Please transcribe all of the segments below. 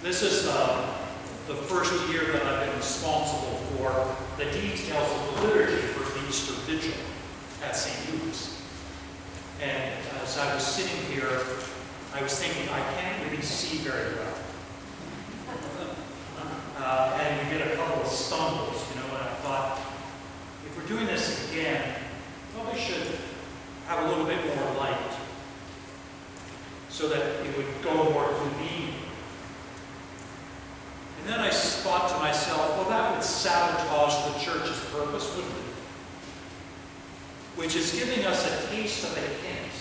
This is the first year that I've been responsible for the details of the liturgy for the Easter Vigil at St. Luke's. And as I was sitting here, I was thinking, I can't really see very well. And you get a couple of stumbles, and I thought, if we're doing this again, probably should have a little bit more light so that it would go more convenient. And then I thought to myself, well, that would sabotage the church's purpose, wouldn't it? Which is giving us a taste of a hint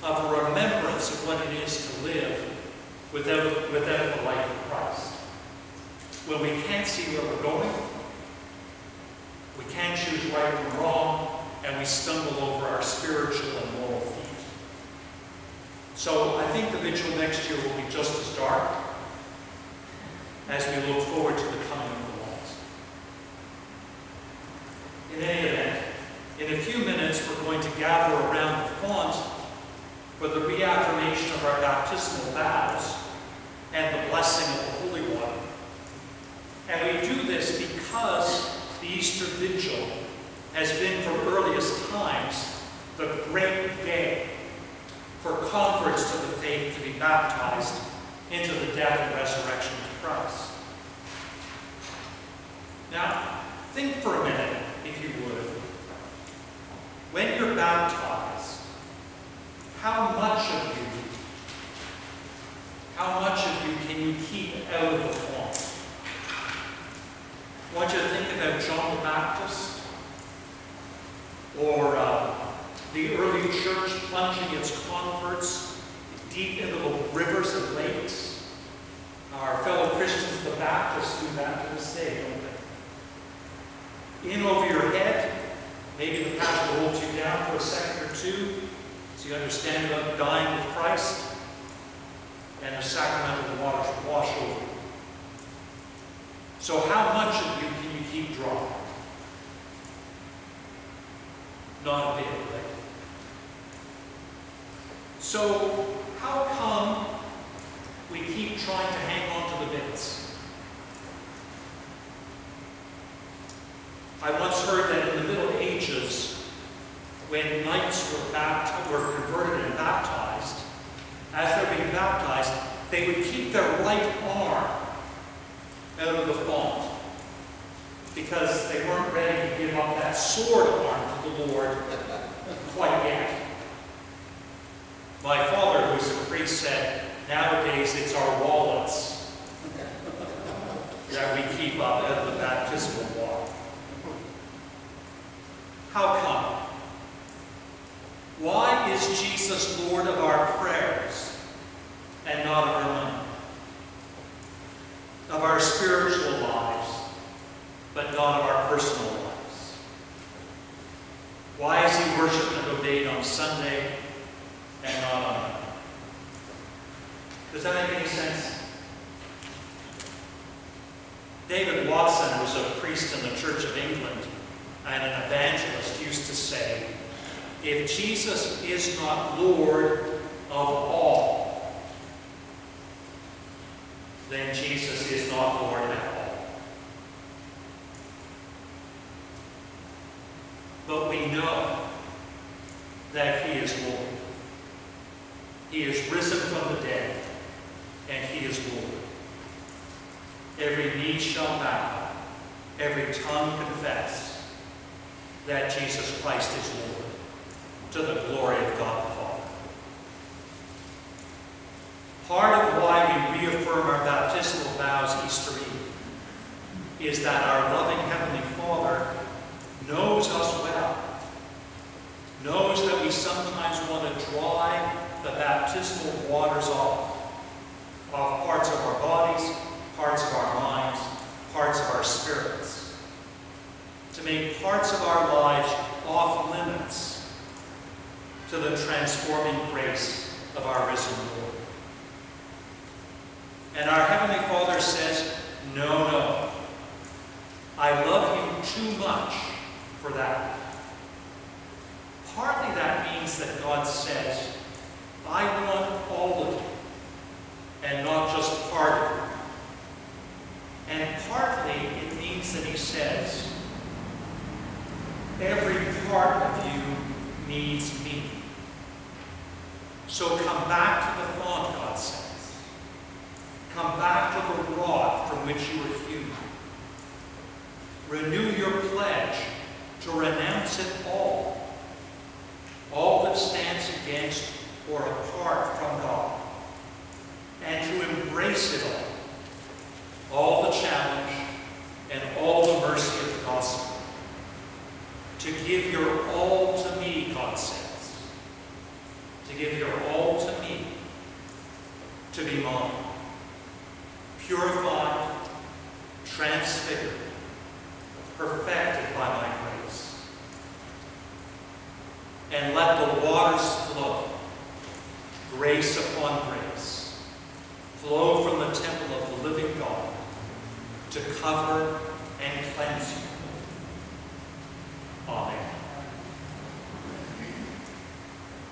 of a remembrance of what it is to live without the life of Christ. When we can't see where we're going, we can't choose right from wrong, and we stumble over our spiritual and moral feet. So I think the vigil next year will be just as dark as we look forward to the coming of the Lord. In any event, in a few minutes we're going to gather around the font for the reaffirmation of our baptismal vows and the blessing of the holy water. And we do this because the Easter Vigil has been from earliest times the great day for converts to the faith to be baptized into the death and resurrection of Christ. Now, think for a minute, if you would. When you're baptized, how much of you can you keep out of the font? I want you to think about John the Baptist, or the early church plunging its converts deep into the rivers and lakes. Our fellow Christians, the Baptists, do that to this day, don't they? In over your head, maybe the pastor holds you down for a second or two so you understand about dying with Christ, and the sacramental waters wash over you. So how much of you can you keep dry? Not a bit, right? So how come we keep trying to hang on to the bits? I once heard that in the Middle Ages, when knights were converted and baptized, as they're being baptized, they would keep their right arm out of the font because they weren't ready to give up that sword arm to the Lord quite yet. My father, who was a priest, said, nowadays it's our wallets that we keep up out of the baptismal water. How come? Why is Jesus Lord of our prayers and not of our money? Of our spiritual lives, but not of our personal lives? Why is he worshipped and obeyed on Sunday and not on Monday? Does that make any sense? David Watson was a priest in the Church of England and an evangelist, used to say, if Jesus is not Lord of all, then Jesus is not Lord at all. But we know that he is Lord. He is risen from the dead, and he is Lord. Every knee shall bow, every tongue confess that Jesus Christ is Lord, to the glory of God the Father. Part of why we reaffirm our baptismal vows Easter Eve is that our loving Heavenly Father knows us well, knows that we sometimes want to dry the baptismal waters off parts of our bodies, parts of our minds, parts of our spirits, to make parts of our lives off limits to the transforming grace of our risen Lord. And our Heavenly Father says, no, no, I love you too much for that. Partly that means that God says, I want all of you, and not just part of to be mine, purified, transfigured, perfected by my grace. And let the waters flow, grace upon grace, flow from the temple of the living God to cover and cleanse you